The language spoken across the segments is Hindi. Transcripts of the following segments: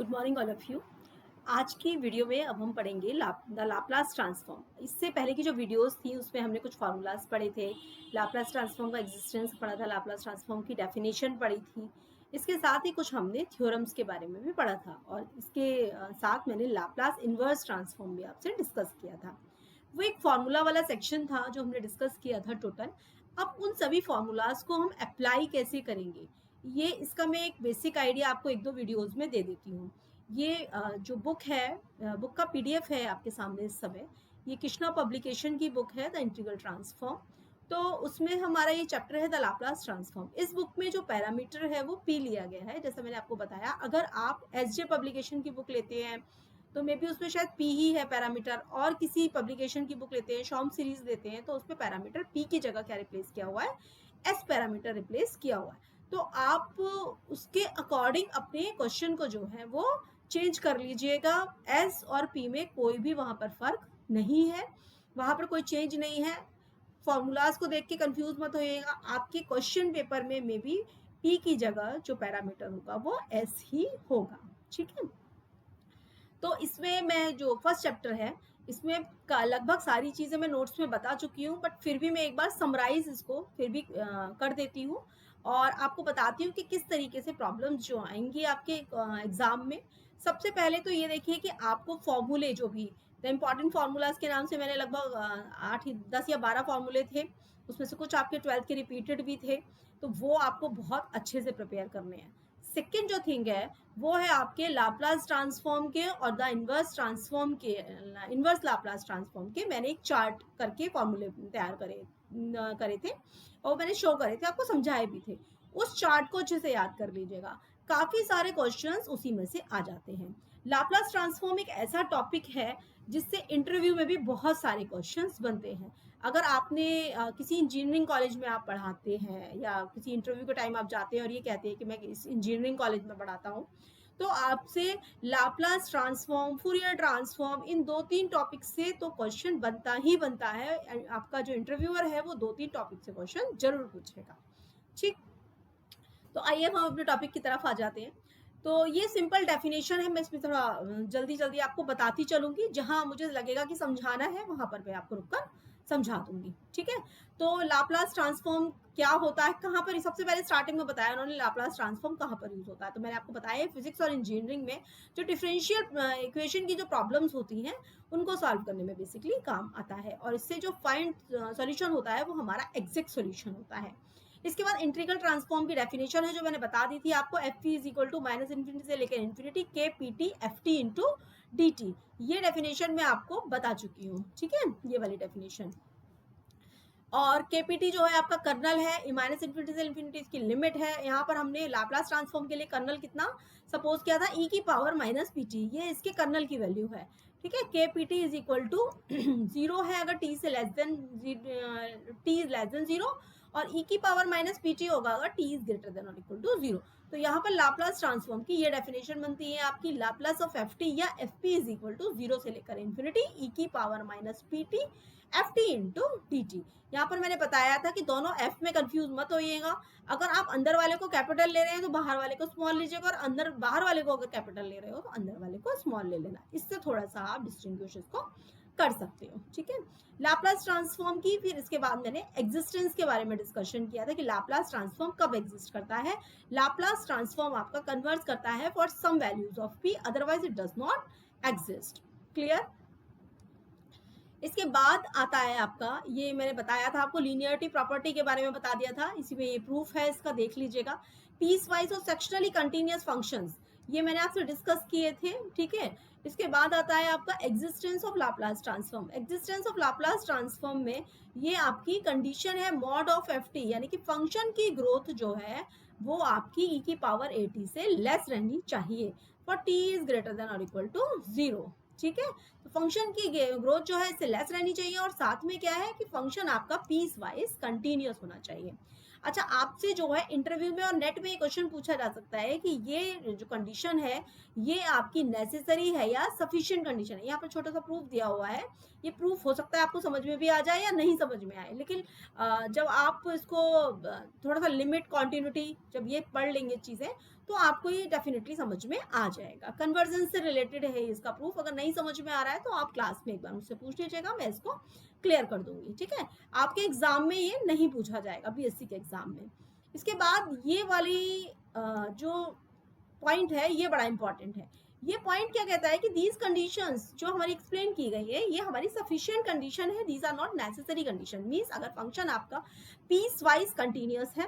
Good morning all of you. आज की वीडियो में अब हम पढ़ेंगे द लाप्लास ट्रांसफॉर्म। इससे पहले की जो वीडियोस थी उसमें हमने कुछ फार्मूलाज पढ़े थे, लाप्लास ट्रांसफॉर्म का एग्जिस्टेंस पढ़ा था, लाप्लास ट्रांसफॉर्म की डेफिनेशन पढ़ी थी। इसके साथ ही कुछ हमने थ्योरम्स के बारे में भी पढ़ा था और इसके साथ मैंने लाप्लास इन्वर्स ट्रांसफॉर्म भी आपसे डिस्कस किया था। वो एक फार्मूला वाला सेक्शन था जो हमने डिस्कस किया था टोटल। अब उन सभी फार्मूलाज को हम अप्लाई कैसे करेंगे, ये इसका मैं एक बेसिक आइडिया आपको एक दो वीडियोस में दे देती हूँ। ये जो बुक है, बुक का पीडीएफ है आपके सामने इस समय। ये कृष्णा पब्लिकेशन की बुक है द इंटीग्रल ट्रांसफॉर्म। तो उसमें हमारा ये चैप्टर है द लाप्लास ट्रांसफॉर्म। इस बुक में जो पैरामीटर है वो पी लिया गया है, जैसा मैंने आपको बताया। अगर आप एसजे पब्लिकेशन की बुक लेते हैं तो मे बी उसमें शायद पी ही है पैरामीटर, और किसी पब्लिकेशन की बुक लेते हैं, शॉम सीरीज लेते हैं, तो उसमें पैरामीटर पी की जगह क्या रिप्लेस किया हुआ है, एस पैरामीटर रिप्लेस किया हुआ है। तो आप उसके अकॉर्डिंग अपने क्वेश्चन को जो है वो चेंज कर लीजिएगा। एस और पी में कोई भी वहां पर फर्क नहीं है, वहां पर कोई चेंज नहीं है। फॉर्मूलाज को देख के कंफ्यूज मत होइएगा। आपके क्वेश्चन पेपर में मे बी पी की जगह जो पैरामीटर होगा वो एस ही होगा। ठीक है, तो इसमें मैं जो फर्स्ट चैप्टर है इसमें लगभग सारी चीज़ें मैं नोट्स में बता चुकी हूँ, बट फिर भी मैं एक बार समराइज इसको फिर भी कर देती हूँ और आपको बताती हूँ कि किस तरीके से प्रॉब्लम्स जो आएंगी आपके एग्जाम में। सबसे पहले तो ये देखिए कि आपको फॉर्मूले जो भी द इम्पॉर्टेंट फार्मूलाज के नाम से मैंने लगभग 10 या 12 फार्मूले थे, उसमें से कुछ आपके 12th के रिपीटेड भी थे, तो वो आपको बहुत अच्छे से प्रिपेयर करने हैं। सेकेंड जो थिंग है वो है आपके लाप्लास ट्रांसफॉर्म के और द इनवर्स ट्रांसफॉर्म के, इनवर्स लाप्लास ट्रांसफॉर्म के मैंने एक चार्ट करके फॉर्मूले तैयार करे थे और मैंने शो करे थे, आपको समझाए भी थे। उस चार्ट को अच्छे से याद कर लीजिएगा, काफी सारे क्वेश्चंस उसी में से आ जाते हैं। लाप्लास ट्रांसफॉर्म एक ऐसा टॉपिक है जिससे इंटरव्यू में भी बहुत सारे क्वेश्चंस बनते हैं। अगर आपने किसी इंजीनियरिंग कॉलेज में आप पढ़ाते हैं या किसी इंटरव्यू के टाइम आप जाते हैं और ये कहते हैं कि मैं इस इंजीनियरिंग कॉलेज में पढ़ाता हूँ, तो आपसे लाप्लास ट्रांसफॉर्म, फूरियर ट्रांसफॉर्म, इन 2-3 टॉपिक से तो क्वेश्चन बनता ही बनता है। आपका जो इंटरव्यूअर है वो 2-3 टॉपिक से क्वेश्चन जरूर पूछेगा। ठीक, तो आइए हम अपने टॉपिक की तरफ आ जाते हैं। तो ये सिंपल डेफिनेशन है, मैं इसमें थोड़ा जल्दी जल्दी आपको बताती चलूंगी, जहां मुझे लगेगा कि समझाना है वहां पर मैं आपको रुककर समझा दूंगी। ठीक है, तो लाप्लास ट्रांसफॉर्म क्या होता है, कहाँ पर, सबसे पहले स्टार्टिंग में बताया उन्होंने लाप्लास ट्रांसफॉर्म कहाँ पर यूज होता है। तो मैंने आपको बताया फिजिक्स और इंजीनियरिंग में जो डिफरेंशियल इक्वेशन की जो प्रॉब्लम्स होती हैं उनको सॉल्व करने में बेसिकली काम आता है, और इससे जो फाइंड सॉल्यूशन होता है वो हमारा एग्जैक्ट सॉल्यूशन होता है। इसके बाद इंटीग्रल ट्रांसफॉर्म की डेफिनेशन है जो मैंने बता दी थी आपको, F P is equal to minus infinity से लेकर इन्फिनिटी के P T F T into D T. ये डेफिनेशन मैं आपको बता चुकी हूँ। ठीक है, ये वाली डेफिनेशन। और केपीटी जो है आपका कर्नल है, माइनस इन्फिनिटी से इन्फिनिटी इसकी लिमिट है। यहाँ पर हमने लाप्लास ट्रांसफॉर्म के लिए कर्नल कितना सपोज किया था, ई की पावर माइनस पीटी, ये इसके कर्नल की वैल्यू है। ठीक है, केपीटी इज इक्वल टू 0 है अगर टी से less than T is less than 0, और ई की पावर माइनस पीटी होगा अगर टी इज ग्रेटर देन और इक्वल टू 0। तो यहाँ पर लाप्लास ट्रांसफॉर्म की ये डेफिनेशन बनती है आपकी, लाप्लास ऑफ एफ टी या F P is equal to 0 से लेकर इन्फिनिटी ई की power minus PT F T into D T. यहाँ पर मैंने बताया था कि दोनों एफ में कंफ्यूज मत होइएगा। अगर आप अंदर वाले को कैपिटल ले रहे हैं तो बाहर वाले को स्मॉल लीजिएगा, और अंदर बाहर वाले को अगर कैपिटल ले रहे हो तो अंदर वाले को स्मॉल ले लेना। इससे थोड़ा सा आप डिस्टिंग्विश इसको कर सकते हो। ठीक है, लाप्लास ट्रांसफॉर्म की फिर इसके बाद मैंने एग्जिस्टेंस के बारे में डिस्कशन किया था कि लाप्लास ट्रांसफॉर्म कब एग्जिस्ट करता है। लाप्लास ट्रांसफॉर्म आपका कन्वर्ट करता है for some values of P, otherwise it does not exist. Clear. इसके बाद आता है आपका, ये मैंने बताया था आपको, लीनियरिटी प्रॉपर्टी के बारे में बता दिया था, इसी में ये प्रूफ है इसका, देख लीजिएगा। पीस वाइज और सेक्शनली कंटिन्यूअस फंक्शंस, ये मैंने आपसे डिस्कस किए थे। ठीक है, इसके बाद आता है आपका existence of Laplace transform. Existence of Laplace transform में ये आपकी कंडीशन है मॉड ऑफ एफ टी, यानी कि फंक्शन की ग्रोथ जो है वो आपकी ई की पावर ए टी से लेस रहनी चाहिए for T is greater than और इक्वल टू 0। ठीक है, तो फंक्शन की ग्रोथ जो है इससे लेस रहनी चाहिए, और साथ में क्या है कि फंक्शन आपका पीस वाइज कंटिन्यूअस होना चाहिए। अच्छा, आपसे जो है इंटरव्यू में और नेट में क्वेश्चन पूछा जा सकता है कि ये जो कंडीशन है ये आपकी नेसेसरी है या सफिशिएंट कंडीशन है। यहाँ पर छोटा सा प्रूफ दिया हुआ है, ये प्रूफ हो सकता है आपको समझ में भी आ जाए या नहीं समझ में आए, लेकिन जब आप इसको थोड़ा सा लिमिट, कॉन्टिन्यूटी, जब ये पढ़ लेंगे चीजें तो आपको ये डेफिनेटली समझ में आ जाएगा। कन्वर्जन से रिलेटेड है इसका प्रूफ, अगर नहीं समझ में आ रहा है तो आप क्लास में एक बार मुझसे पूछ लीजिएगा, मैं इसको क्लियर कर दूंगी। ठीक है, आपके एग्जाम में ये नहीं पूछा जाएगा, बीएससी के एग्जाम में। इसके बाद ये वाली जो पॉइंट है ये बड़ा इंपॉर्टेंट है। ये पॉइंट क्या कहता है कि दीज कंडीशंस जो हमारी एक्सप्लेन की गई है ये हमारी सफिशिएंट कंडीशन है, these are not necessary condition. Means अगर फंक्शन आपका पीस वाइज कंटिन्यूअस है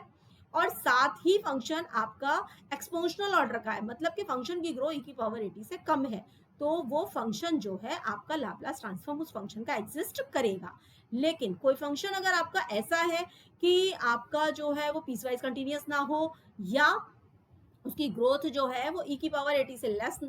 और साथ ही फंक्शन आपका एक्सपोनेंशियल ऑर्डर का है, मतलब कि फंक्शन की ग्रो e⁻80 से कम है, तो वो फंक्शन जो है आपका लाप्लास ट्रांसफॉर्म उस फंक्शन का एग्जिस्ट करेगा। लेकिन कोई फंक्शन अगर आपका ऐसा है कि आपका जो है वो पीस वाइज कंटिन्यूअस ना हो या उसकी ग्रोथ जो है वो e⁻80 से लेस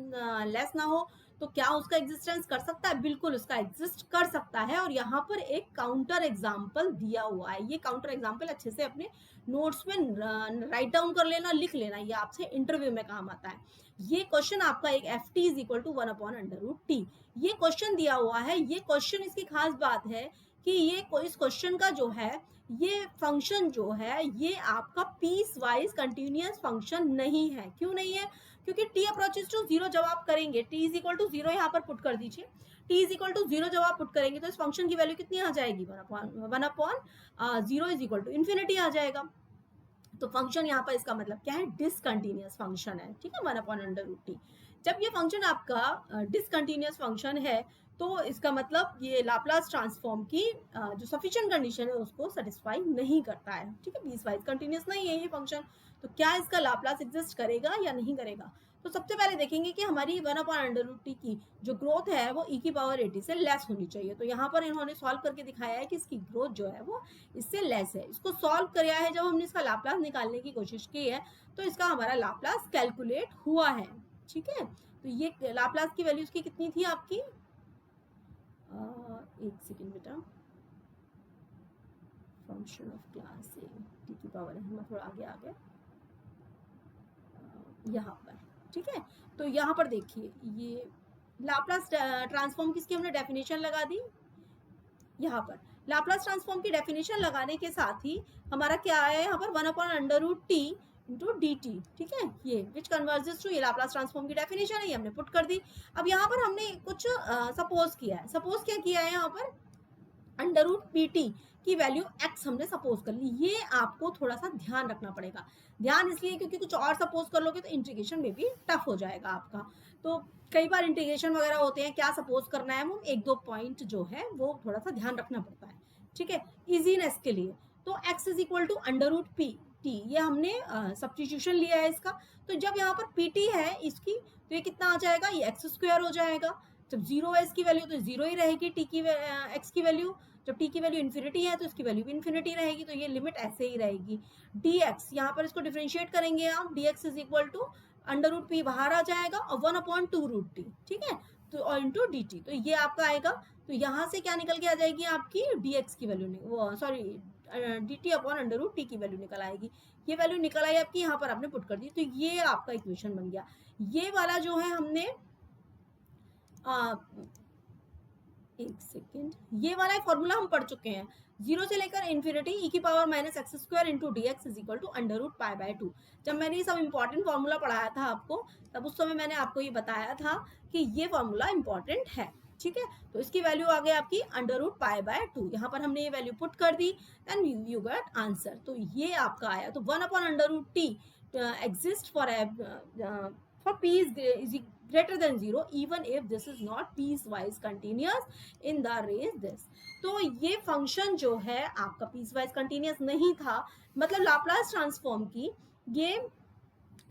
ना हो, तो क्या उसका एग्जिस्टेंस कर सकता है? बिल्कुल उसका एग्जिस्ट कर सकता है। और यहाँ पर एक काउंटर एग्जाम्पल दिया हुआ है, ये काउंटर एग्जाम्पल अच्छे से अपने नोट्स में राइट डाउन कर लेना, लिख लेना, ये आपसे इंटरव्यू में काम आता है। ये क्वेश्चन आपका एक ft is equal to 1/√t, ये क्वेश्चन दिया हुआ है। ये क्वेश्चन इसकी खास बात है कि ये इस क्वेश्चन का जो है ये फंक्शन जो है ये आपका पीस वाइज कंटिन्यूअस फंक्शन नहीं है। क्यों नहीं है? क्योंकि t अप्रोचेस टू 0 जब आप करेंगे, t इज इक्वल टू 0 यहाँ पर पुट कर दीजिए, t इज इक्वल टू 0 जब आप पुट करेंगे तो इस फंक्शन की वैल्यू कितनी आ जाएगी? 1/0 इज इक्वल टू इन्फिनिटी आ जाएगा। तो फंक्शन यहाँ पर इसका मतलब क्या है? डिसकंटिन्यूअस फंक्शन है। ठीक है, 1/√t। जब ये फंक्शन आपका डिसकंटिन्यूअस फंक्शन है तो इसका मतलब ये लाप्लास ट्रांसफॉर्म की जो सफिशिएंट कंडीशन है उसको सेटिस्फाई नहीं करता है। ठीक है, पीस वाइज कंटिन्यूअस नहीं है ये फंक्शन, तो क्या इसका लाप्लास एग्जिस्ट करेगा या नहीं करेगा? तो सबसे पहले देखेंगे कि हमारी 1/√t की जो ग्रोथ है वो e⁻80 से लेस होनी चाहिए। तो यहाँ पर इन्होंने सॉल्व करके दिखाया है कि इसकी ग्रोथ जो है वो इससे लेस है। इसको सॉल्व किया है, जब हमने इसका लाप्लास निकालने की कोशिश की है तो इसका हमारा लाप्लास कैलकुलेट हुआ है। ठीक है, तो ये लाप्लास की वैल्यू इसकी कितनी थी आपकी? एक सेकेंड बेटा, function of class A T की पावर है, हम थोड़ा आगे आ गए यहाँ पर। ठीक है, तो यहाँ पर देखिए ये लाप्लास ट्रांसफॉर्म किसकी हमने डेफिनेशन लगा दी। यहाँ पर लाप्लास ट्रांसफॉर्म की डेफिनेशन लगाने के साथ ही हमारा क्या है यहाँ पर 1/√t इंटू dt। ठीक है, ये विच कन्वर्जेस टू, ये लाप्लास ट्रांसफॉर्म की डेफिनेशन है, ये हमने पुट कर दी। अब यहाँ पर हमने कुछ सपोज किया है। सपोज क्या किया है यहाँ पर? √pt की वैल्यू x हमने सपोज कर ली। ये आपको थोड़ा सा ध्यान रखना पड़ेगा। ध्यान इसलिए क्योंकि कुछ और सपोज कर लोगे तो इंटीग्रेशन में भी टफ हो जाएगा आपका। तो कई बार इंटीग्रेशन वगैरह होते हैं, क्या सपोज करना है, वो एक दो पॉइंट जो है वो थोड़ा सा ध्यान रखना पड़ता है। ठीक है, इजीनेस के लिए। तो x is equal to √pt, ये हमने सब्स्टिट्यूशन लिया है इसका। तो जब यहाँ पर pt है इसकी, तो ये कितना आ जाएगा? ये x² हो जाएगा। जब 0 है इसकी वैल्यू तो 0 ही रहेगी t की x की वैल्यू। जब t की वैल्यू इन्फिनिटी है तो इसकी वैल्यू भी इन्फिनिटी रहेगी, तो ये लिमिट ऐसे ही रहेगी। dx यहाँ पर इसको डिफरेंशिएट करेंगे आप, dx is equal to √p बाहर आ जाएगा और 1/2√t। ठीक है, तो और इंटू dt, तो ये आपका आएगा। तो यहाँ से क्या निकल के आ जाएगी आपकी? dx की वैल्यू, वो सॉरी dt/√t की वैल्यू निकल आएगी। ये वैल्यू निकल आई आपकी, यहाँ पर आपने पुट कर दी, तो ये आपका इक्वेशन बन गया। ये वाला जो है हमने एक सेकेंड, ये वाला फॉर्मूला हम पढ़ चुके हैं। 0 से लेकर infinity e⁻−x² into dx is equal to √π/2। जब मैंने ये सब इंपॉर्टेंट फॉर्मूला पढ़ाया था आपको, तब उस समय मैंने आपको ये बताया था कि ये फॉर्मूला इंपॉर्टेंट है। ठीक है, तो इसकी वैल्यू आ गई आपकी √π/2। यहाँ पर हमने ये वैल्यू पुट कर दी, देन यू गेट आंसर। तो ये आपका आया। तो 1/√t exist for p is greater than 0 even if this is not piecewise continuous in the range this। तो ये फंक्शन जो है आपका पीसवाइज कंटिन्यूअस नहीं था, मतलब लाप्लास ट्रांसफॉर्म की ये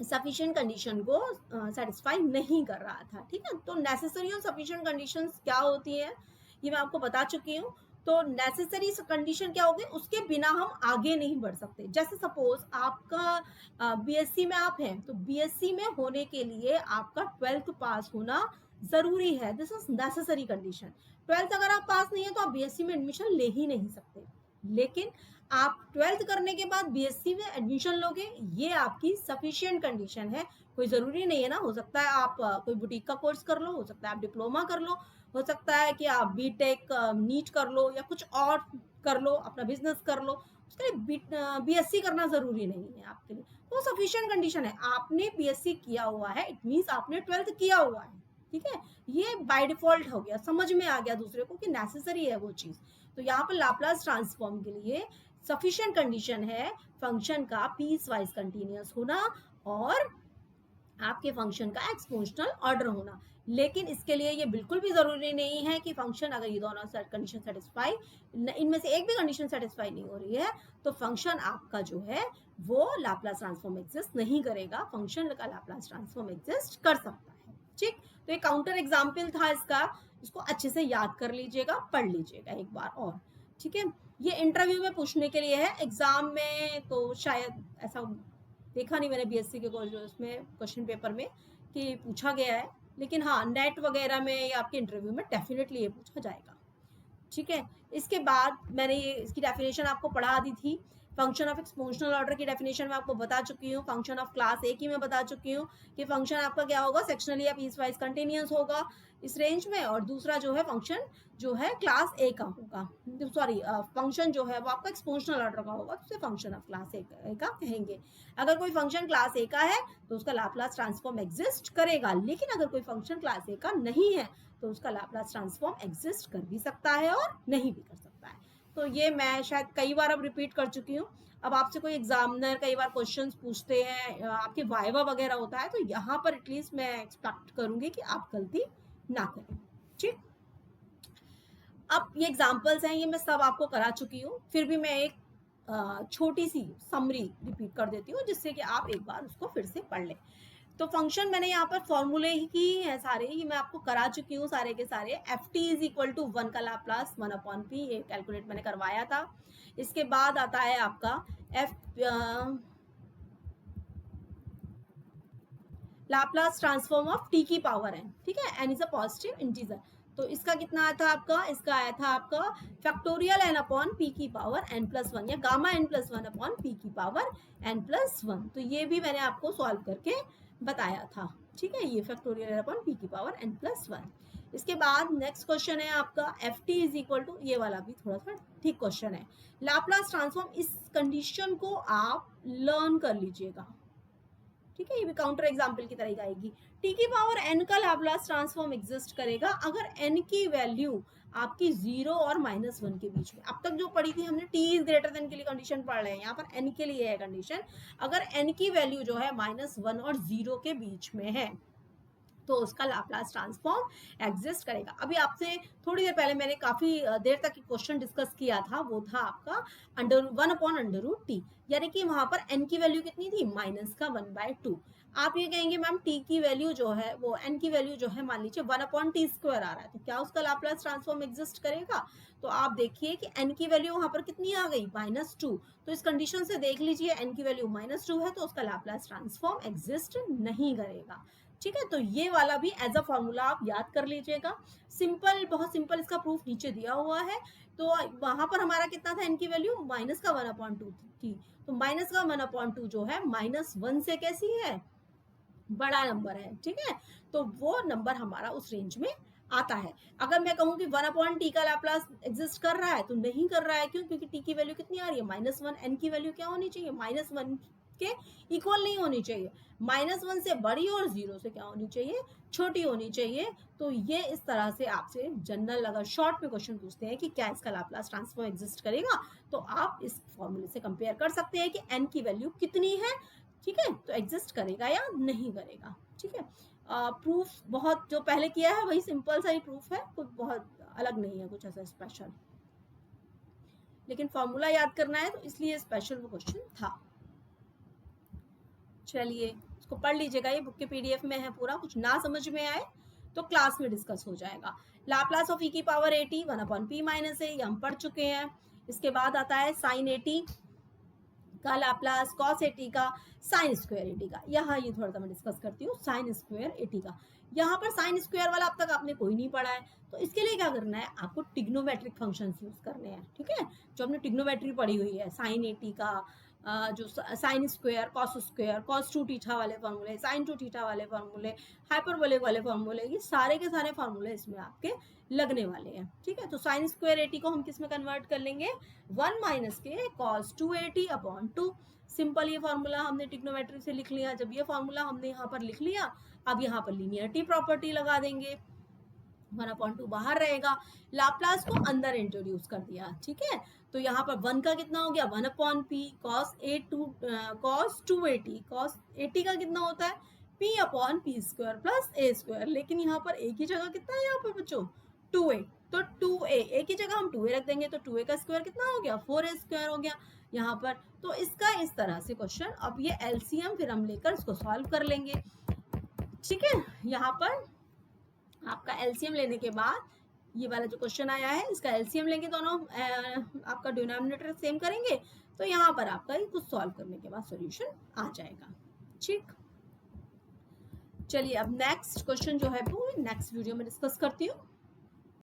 सफिशिएंट कंडीशन को सेटिस्फाई नहीं कर रहा था। ठीक है, तो नेसेसरी और सफिशिएंट कंडीशंस क्या होती है ये मैं आपको बता चुकी हूँ। तो नेसेसरी कंडीशन क्या होगी, उसके बिना हम आगे नहीं बढ़ सकते। जैसे सपोज आपका बीएससी में आप हैं, तो बीएससी में होने के लिए आपका 12th पास होना जरूरी है। This is necessary condition. 12th अगर आप पास नहीं है तो आप बीएससी में एडमिशन ले ही नहीं सकते। लेकिन आप 12th करने के बाद बीएससी में एडमिशन लोगे, ये आपकी सफिशिएंट कंडीशन है, कोई ज़रूरी नहीं है ना, हो सकता है आप कोई बुटीक का कोर्स कर लो, हो सकता है आप डिप्लोमा कर लो, हो सकता है कि आप बीटेक नीट कर लो या कुछ और कर लो, अपना बिजनेस कर लो। उसके लिए बीएससी करना ज़रूरी नहीं है आपके लिए, वो सफिशिएंट कंडीशन है। आपने बीएससी किया हुआ है, इट मीन्स आपने 12th किया हुआ है, ठीक है। ये बाय डिफॉल्ट हो गया, समझ में आ गया दूसरे को कि नेसेसरी है वो चीज़। तो यहाँ पर लाप्लास ट्रांसफॉर्म के लिए सफिशिएंट कंडीशन है फंक्शन का पीस वाइज कंटिन्यूअस होना और आपके फंक्शन का एक्सपोनेंशियल ऑर्डर होना। लेकिन इसके लिए ये बिल्कुल भी जरूरी नहीं है कि फंक्शन, अगर ये दोनों कंडीशन सेटिस्फाई, इनमें से एक भी कंडीशन सेटिस्फाई नहीं हो रही है तो फंक्शन आपका जो है वो लाप्लास ट्रांसफॉर्म एग्जिस्ट नहीं करेगा। फंक्शन का लाप्लास ट्रांसफॉर्म एग्जिस्ट कर सकता है, ठीक। तो एक काउंटर एग्जाम्पल था इसका, इसको अच्छे से याद कर लीजिएगा, पढ़ लीजिएगा एक बार और, ठीक है। ये इंटरव्यू में पूछने के लिए है, एग्जाम में तो शायद ऐसा देखा नहीं मैंने बीएससी के कोर्स उसमें क्वेश्चन पेपर में कि पूछा गया है, लेकिन हाँ नेट वगैरह में या आपके इंटरव्यू में डेफिनेटली ये पूछा जाएगा, ठीक है। इसके बाद मैंने ये इसकी डेफिनेशन आपको पढ़ा दी थी। फंक्शन ऑफ एक्सपोनेंशियल ऑर्डर की डेफिनेशन मैं आपको बता चुकी हूँ। फंक्शन ऑफ क्लास ए की मैं बता चुकी हूँ कि फंक्शन आपका क्या होगा, सेक्शनली या पीस वाइज कंटिन्यूअस होगा इस रेंज में, और दूसरा जो है फंक्शन जो है क्लास ए का होगा, सॉरी फंक्शन जो है वो आपका एक्सपोनेंशियल ऑर्डर का होगा, तो उसे फंक्शन ऑफ क्लास ए का कहेंगे। अगर कोई फंक्शन क्लास ए का है तो उसका लाप्लास ट्रांसफॉर्म एग्जिस्ट करेगा, लेकिन अगर कोई फंक्शन क्लास ए का नहीं है तो उसका लाप्लास ट्रांसफॉर्म एग्जिस्ट कर भी सकता है और नहीं भी कर सकता है। तो ये मैं शायद कई बार अब रिपीट कर चुकी हूँ। अब आपसे कोई एग्जामिनर कई बार क्वेश्चंस पूछते हैं, आपके वाइवा वगैरह होता है, तो यहाँ पर एटलीस्ट मैं एक्सपेक्ट करूंगी कि आप गलती ना करें, ठीक। अब ये एग्जाम्पल्स हैं, ये मैं सब आपको करा चुकी हूँ, फिर भी मैं एक छोटी सी समरी रिपीट कर देती हूँ जिससे कि आप एक बार उसको फिर से पढ़ लें। तो फंक्शन मैंने यहाँ पर फॉर्मूले ही है सारे, ये मैं आपको करा चुकी हूँ सारे के सारे। F T is equal to 1 का लाप्लास 1/p, ये कैलकुलेट मैंने करवाया था। इसके बाद आता है आपका लाप्लास ट्रांसफॉर्म ऑफ टी की पावर n, ठीक है। n is a positive integer, तो इसका कितना आया था आपका, इसका आया था आपका फैक्टोरियल n अपॉन p की पावर n+1 या गामा n+1 अपॉन p की पावर n+1। तो ये भी मैंने आपको सॉल्व करके बताया था, ठीक है। ये फैक्टोरियल n अपॉन p की पावर n+1। इसके बाद नेक्स्ट क्वेश्चन है आपका F T is equal to, ये वाला भी थोड़ा सा ठीक क्वेश्चन है। लाप्लास ट्रांसफॉर्म, इस कंडीशन को आप लर्न कर लीजिएगा, ठीक है। ये भी काउंटर एग्जाम्पल की तरह आएगी। टी की पावर n का लाप्लास ट्रांसफॉर्म एग्जिस्ट करेगा अगर n की वैल्यू आपकी 0 और -1 के बीच में। अब तक जो पढ़ी थी हमने t इज ग्रेटर देन के लिए कंडीशन पढ़ रहे हैं, यहाँ पर n के लिए है कंडीशन। अगर n की वैल्यू जो है -1 और 0 के बीच में है तो उसका लाप्लास ट्रांसफॉर्म एग्जिस्ट करेगा। अभी आपसे थोड़ी देर पहले मैंने काफी देर तक क्वेश्चन डिस्कस किया था, वो था आपका √1/√t, यानी कि वहां पर n की वैल्यू कितनी थी, -1/2। आप ये कहेंगे मैम t की वैल्यू जो है वो n की वैल्यू जो है मान लीजिए 1/t² आ रहा है, तो क्या उसका लाप्लास ट्रांसफॉर्म एग्जिस्ट करेगा। तो आप देखिए कि n की वैल्यू वहां पर कितनी आ गई, -2। तो इस कंडीशन से देख लीजिए n की वैल्यू -2 है तो उसका लाप्लास ट्रांसफॉर्म एग्जिस्ट नहीं करेगा, ठीक है। तो ये वाला भी एज अ फॉर्मूला आप याद कर लीजिएगा। सिंपल, बहुत सिंपल, इसका प्रूफ नीचे दिया हुआ है। तो वहां पर हमारा कितना था n की वैल्यू, -1/2 थी, तो -1/2 जो है -1 से कैसी है, बड़ा नंबर है, ठीक है। तो वो नंबर हमारा उस रेंज में आता है। अगर मैं कहूँ कि 1/t का लाप्लास एग्जिस्ट कर रहा है तो नहीं कर रहा है, क्यों, क्योंकि t की वैल्यू कितनी आ रही है, -1। n की वैल्यू क्या होनी चाहिए, -1 के इक्वल नहीं होनी चाहिए, -1 से बड़ी और 0 से क्या होनी चाहिए, छोटी होनी चाहिए। तो ये इस तरह से आपसे जनरल अगर शॉर्ट में क्वेश्चन पूछते हैं कि क्या इसका लाप्लास ट्रांसफॉर्म एग्जिस्ट करेगा, तो आप इस फॉर्मूले से कंपेयर कर सकते हैं कि n की वैल्यू कितनी है, ठीक है, तो एग्जिस्ट करेगा या नहीं करेगा, ठीक है। प्रूफ बहुत जो पहले किया है वही सिंपल सा ही प्रूफ है, कुछ बहुत अलग नहीं है, कुछ ऐसा स्पेशल, लेकिन फॉर्मूला याद करना है तो इसलिए स्पेशल वो क्वेश्चन था। चलिए इसको पढ़ लीजिएगा, ये बुक के पीडीएफ में है पूरा, कुछ ना समझ में आए तो क्लास में डिस्कस हो जाएगा। लाप्लास ऑफ e की पावर 80 1/p - a, ये हम पढ़ चुके हैं। इसके बाद आता है sin 80 का लाप्लास, cos 80 का, sin स्क्वायर 80 का। यहाँ ये थोड़ा सा मैं डिस्कस करती हूँ sin स्क्वायर 80 का। यहाँ पर sin स्क्वायर वाला अब तक आपने कोई नहीं पढ़ा है, तो इसके लिए क्या करना है, आपको ट्रिग्नोमेट्रिक फंक्शंस यूज करने हैं, ठीक है। जो हमने ट्रिग्नोमेट्री पढ़ी हुई है, sin 80 का, जो sine square, cos two theta वाले फार्मूले, साइन टू थीटा वाले फार्मूले, हाइपरबोलिक वाले फार्मूले, ये सारे के सारे फार्मूले इसमें आपके लगने वाले हैं। ठीक है, तो साइन स्क्वायर 80 को हम किस में कन्वर्ट कर लेंगे, 1 माइनस के कॉस 280 अपॉन 2। सिंपल ये फार्मूला हमने ट्रिग्नोमेट्री से लिख लिया। जब ये फार्मूला हमने यहाँ पर लिख लिया, अब यहाँ पर लीनियरिटी प्रॉपर्टी लगा देंगे, 1/2 बाहर रहेगा, लाप्लास को अंदर इंट्रोड्यूस कर दिया। ठीक है, तो यहाँ पर 1 का कितना हो गया, 1/p cos 280, cos 80 का कितना होता है, p/p² प्लस a²। लेकिन यहाँ पर एक ही जगह कितना है, यहाँ पर बच्चों 2a, तो 2a एक ही जगह हम 2a रख देंगे, तो 2a का स्क्वायर कितना हो गया, 4a² हो गया यहाँ पर। तो इसका इस तरह से क्वेश्चन, अब ये एलसीएम फिर हम लेकर इसको सॉल्व कर लेंगे। ठीक है, यहाँ पर आपका एलसीएम लेने के बाद ये वाला जो क्वेश्चन आया है, इसका एलसीएम लेंगे, दोनों आपका डिनोमिनेटर सेम करेंगे, तो यहाँ पर आपका ये कुछ सॉल्व करने के बाद सॉल्यूशन आ जाएगा। ठीक, चलिए अब नेक्स्ट क्वेश्चन जो है वो नेक्स्ट वीडियो में डिस्कस करती हूँ।